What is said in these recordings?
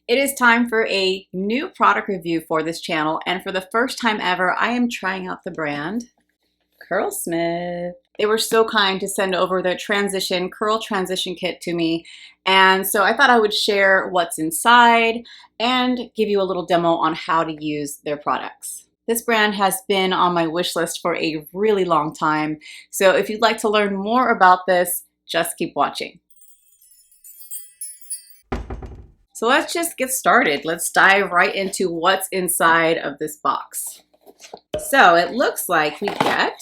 It is time for a new product review for this channel, and for the first time ever, I am trying out the brand CURLSMITH. They were so kind to send over their Curl Transition Kit to me, and so I thought I would share what's inside and give you a little demo on how to use their products. This brand has been on my wish list for a really long time, so if you'd like to learn more about this, just keep watching. So let's just get started. Let's dive right into what's inside of this box. So it looks like we get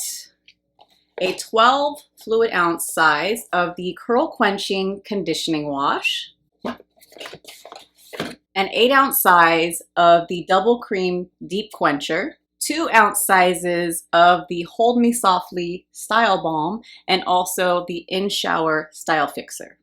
a 12 fluid ounce size of the Curl Quenching Conditioning Wash, an 8-ounce size of the Double Cream Deep Quencher, 2-ounce sizes of the Me Softly Style Balm, and also the In-Shower Style Fixer.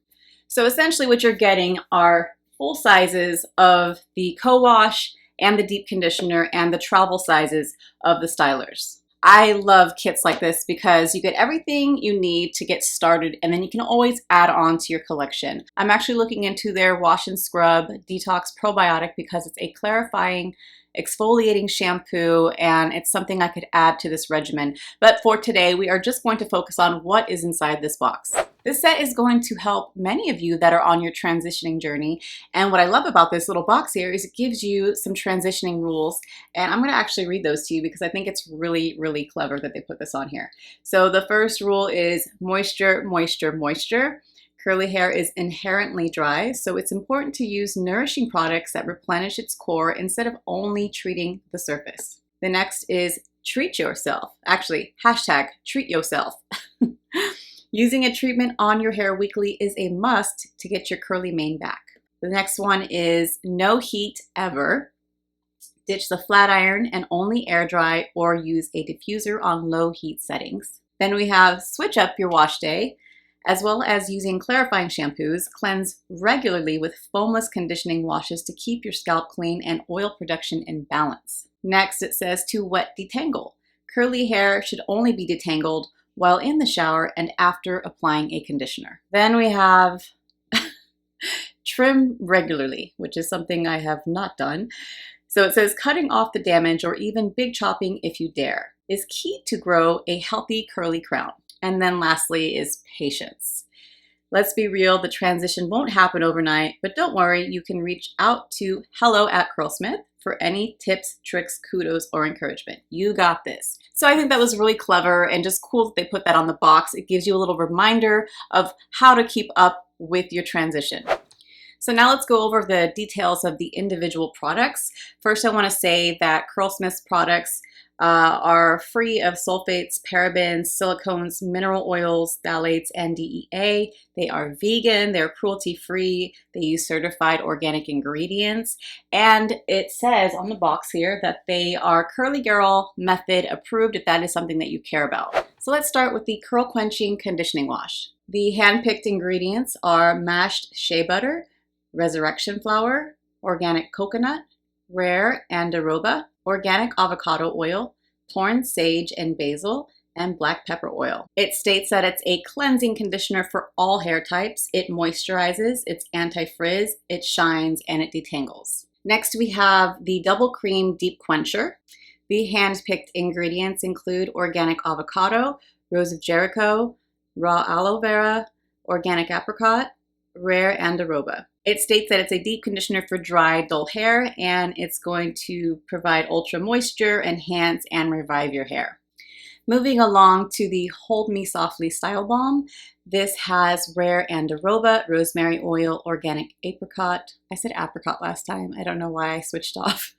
So essentially what you're getting are full sizes of the co-wash and the deep conditioner and the travel sizes of the stylers. I love kits like this because you get everything you need to get started, and then you can always add on to your collection. I'm actually looking into their Wash and Scrub Detox Probiotic because it's a clarifying exfoliating shampoo, and it's something I could add to this regimen. But for today, we are just going to focus on what is inside this box. This set is going to help many of you that are on your transitioning journey. And what I love about this little box here is it gives you some transitioning rules. And I'm going to actually read those to you because I think it's really, really clever that they put this on here. So the first rule is moisture, moisture, moisture. Curly hair is inherently dry, so it's important to use nourishing products that replenish its core instead of only treating the surface. The next is treat yourself. Actually, hashtag treat yourself. Using a treatment on your hair weekly is a must to get your curly mane back. The next one is no heat ever. Ditch the flat iron and only air dry or use a diffuser on low heat settings. Then we have switch up your wash day. As well as using clarifying shampoos, cleanse regularly with foamless conditioning washes to keep your scalp clean and oil production in balance. Next, it says to wet detangle. Curly hair should only be detangled while in the shower and after applying a conditioner. Then we have trim regularly, which is something I have not done. So it says cutting off the damage or even big chopping if you dare is key to grow a healthy curly crown. And then lastly is patience. Let's be real, the transition won't happen overnight, but don't worry, you can reach out to hello@CURLSMITH for any tips, tricks, kudos, or encouragement. You got this. So I think that was really clever and just cool that they put that on the box. It gives you a little reminder of how to keep up with your transition. So now let's go over the details of the individual products. First, I want to say that CURLSMITH's products are free of sulfates, parabens, silicones, mineral oils, phthalates, and DEA. They are vegan, they're cruelty-free, they use certified organic ingredients, and it says on the box here that they are Curly Girl method approved if that is something that you care about. So let's start with the Curl Quenching Conditioning Wash. The hand-picked ingredients are mashed shea butter, resurrection flour, organic coconut, rare andiroba, organic avocado oil, torn sage and basil, and black pepper oil. It states that it's a cleansing conditioner for all hair types. It moisturizes, it's anti-frizz, it shines, and it detangles. Next, we have the Double Cream Deep Quencher. The hand-picked ingredients include organic avocado, rose of Jericho, raw aloe vera, organic apricot, rare andiroba. It states that it's a deep conditioner for dry, dull hair, and it's going to provide ultra moisture, enhance, and revive your hair. Moving along to the Me Softly Style Balm. This has rare andiroba, rosemary oil, organic apricot. I said apricot last time. I don't know why I switched off.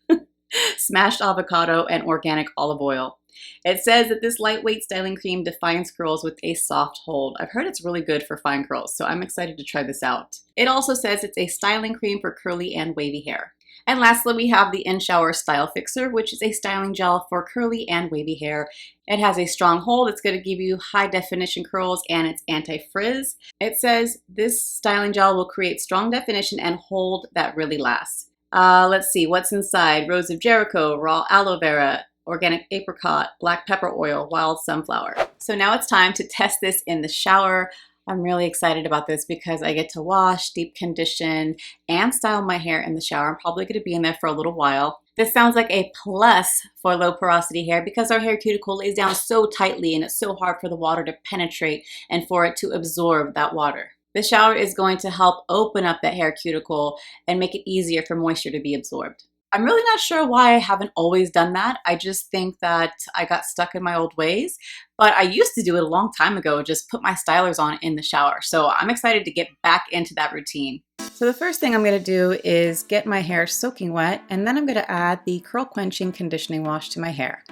Smashed avocado, and organic olive oil. It says that this lightweight styling cream defines curls with a soft hold. I've heard it's really good for fine curls, so I'm excited to try this out. It also says it's a styling cream for curly and wavy hair. And lastly, we have the In-Shower Style Fixer, which is a styling gel for curly and wavy hair. It has a strong hold. It's going to give you high definition curls, and it's anti-frizz. It says this styling gel will create strong definition and hold that really lasts. Let's see what's inside. Rose of Jericho, raw aloe vera, organic apricot, black pepper oil, wild sunflower. So now it's time to test this in the shower. I'm really excited about this because I get to wash, deep condition, and style my hair in the shower. I'm probably going to be in there for a little while. This sounds like a plus for low porosity hair because our hair cuticle lays down so tightly and it's so hard for the water to penetrate and for it to absorb that water. The shower is going to help open up that hair cuticle and make it easier for moisture to be absorbed. I'm really not sure why I haven't always done that. I just think that I got stuck in my old ways, but I used to do it a long time ago, just put my stylers on in the shower. So I'm excited to get back into that routine. So the first thing I'm going to do is get my hair soaking wet, and then I'm going to add the Curl Quenching Conditioning Wash to my hair.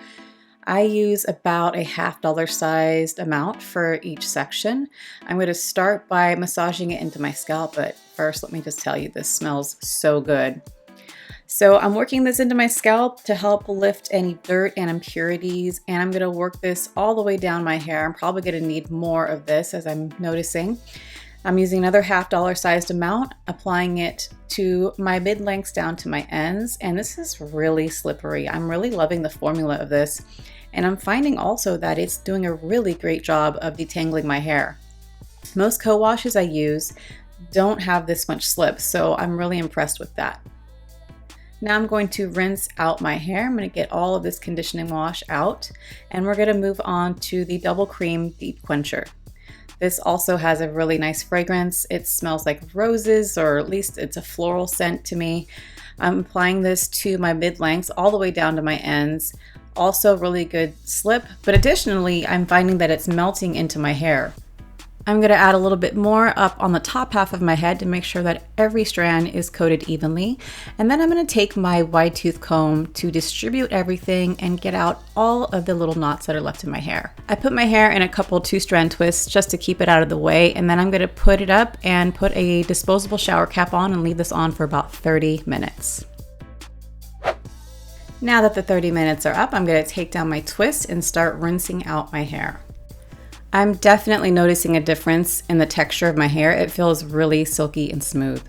I use about a $1/2 sized amount for each section. I'm going to start by massaging it into my scalp, but first let me just tell you, this smells so good. So I'm working this into my scalp to help lift any dirt and impurities, and I'm going to work this all the way down my hair. I'm probably going to need more of this, as I'm noticing. I'm using another $1/2 sized amount, applying it to my mid-lengths down to my ends, and this is really slippery. I'm really loving the formula of this, and I'm finding also that it's doing a really great job of detangling my hair. Most co-washes I use don't have this much slip, so I'm really impressed with that. Now I'm going to rinse out my hair. I'm going to get all of this conditioning wash out, and we're going to move on to the Double Cream Deep Quencher. This also has a really nice fragrance. It smells like roses, or at least it's a floral scent to me. I'm applying this to my mid-lengths all the way down to my ends. Also really good slip, but additionally I'm finding that it's melting into my hair. I'm going to add a little bit more up on the top half of my head to make sure that every strand is coated evenly. And then I'm going to take my wide tooth comb to distribute everything and get out all of the little knots that are left in my hair. I put my hair in a couple 2-strand twists just to keep it out of the way, and then I'm going to put it up and put a disposable shower cap on and leave this on for about 30 minutes. Now that the 30 minutes are up, I'm going to take down my twist and start rinsing out my hair. I'm definitely noticing a difference in the texture of my hair. It feels really silky and smooth.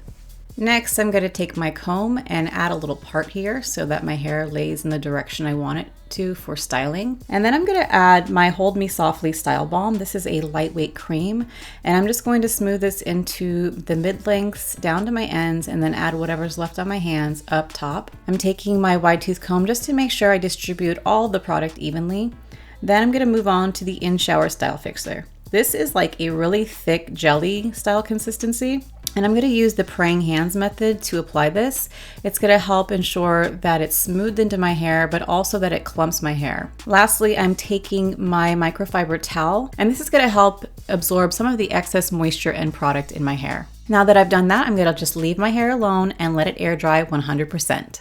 Next, I'm going to take my comb and add a little part here so that my hair lays in the direction I want it to for styling. And then I'm going to add my Me Softly Style Balm. This is a lightweight cream, and I'm just going to smooth this into the mid-lengths down to my ends and then add whatever's left on my hands up top. I'm taking my wide tooth comb just to make sure I distribute all the product evenly. Then I'm going to move on to the in-shower style fixer. This is like a really thick jelly style consistency, and I'm going to use the praying hands method to apply this. It's going to help ensure that it's smoothed into my hair, but also that it clumps my hair. Lastly, I'm taking my microfiber towel, and this is going to help absorb some of the excess moisture and product in my hair. Now that I've done that, I'm going to just leave my hair alone and let it air dry 100%.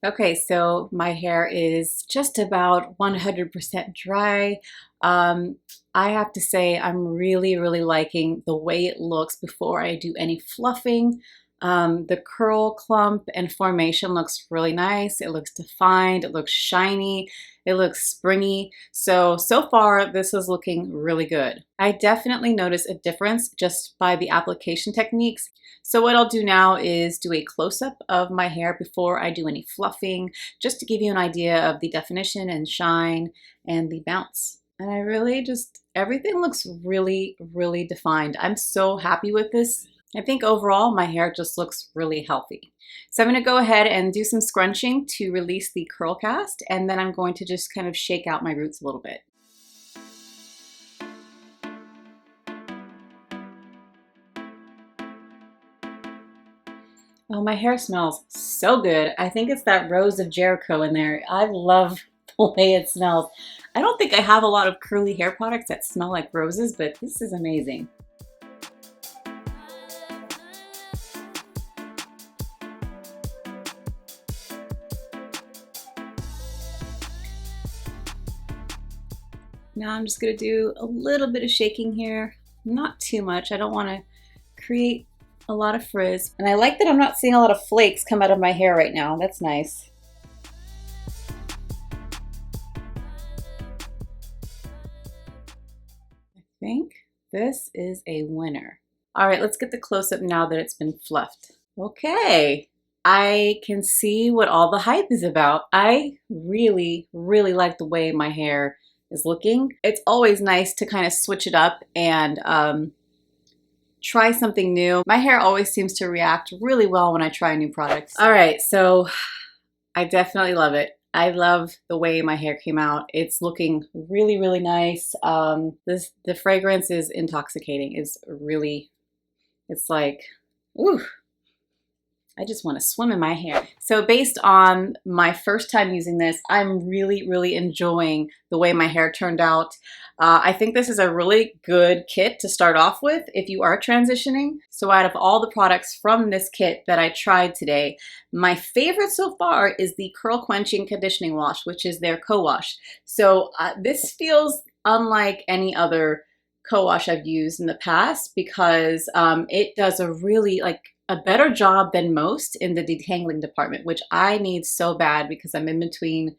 Okay, so my hair is just about 100% dry. I have to say I'm really liking the way it looks before I do any fluffing. The curl clump and formation looks really nice. It looks defined, it looks shiny, it looks springy. So far this is looking really good. I definitely notice a difference just by the application techniques. So what I'll do now is do a close-up of my hair before I do any fluffing, just to give you an idea of the definition and shine and the bounce. And I really everything looks really defined. I'm so happy with this. I think overall my hair just looks really healthy. So I'm going to go ahead and do some scrunching to release the curl cast, and then I'm going to just kind of shake out my roots a little bit. Oh, my hair smells so good. I think it's that Rose of Jericho in there. I love the way it smells. I don't think I have a lot of curly hair products that smell like roses, but this is amazing. Now I'm just going to do a little bit of shaking here, not too much. I don't want to create a lot of frizz. And I like that I'm not seeing a lot of flakes come out of my hair right now. That's nice. I think this is a winner. All right, let's get the close-up now that it's been fluffed. Okay, I can see what all the hype is about. I really like the way my hair is looking. It's always nice to kind of switch it up and try something new. My hair always seems to react really well when I try new products. All right, so I definitely love it. I love the way my hair came out. It's looking really, really nice. The fragrance is intoxicating. It's like, ooh, I just want to swim in my hair. So based on my first time using this, I'm really, really enjoying the way my hair turned out. I think this is a really good kit to start off with if you are transitioning. So out of all the products from this kit that I tried today, my favorite so far is the Curl Quenching Conditioning Wash, which is their co-wash. So this feels unlike any other co-wash I've used in the past because it does a better job than most in the detangling department, which I need so bad because I'm in between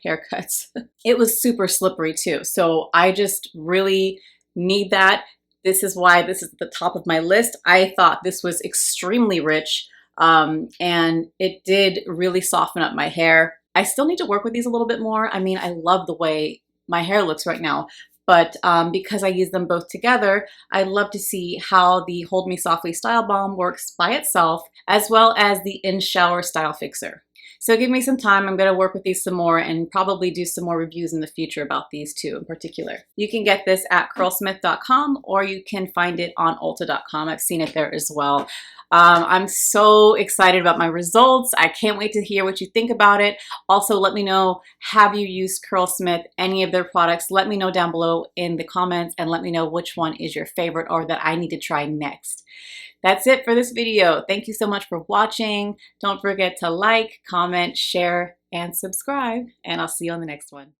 haircuts. It was super slippery too, so I just really need that. This is why this is at the top of my list. I thought this was extremely rich and it did really soften up my hair. I still need to work with these a little bit more. I mean, I love the way my hair looks right now, but because I use them both together, I'd love to see how the Hold Me Softly Style Balm works by itself, as well as the In-Shower Style Fixer. So give me some time. I'm going to work with these some more and probably do some more reviews in the future about these two in particular. You can get this at CURLSMITH.com or you can find it on Ulta.com. I've seen it there as well. I'm so excited about my results. I can't wait to hear what you think about it. Also, let me know, have you used CURLSMITH, any of their products? Let me know down below in the comments and let me know which one is your favorite or that I need to try next. That's it for this video. Thank you so much for watching. Don't forget to like, comment, share, and subscribe, and I'll see you on the next one.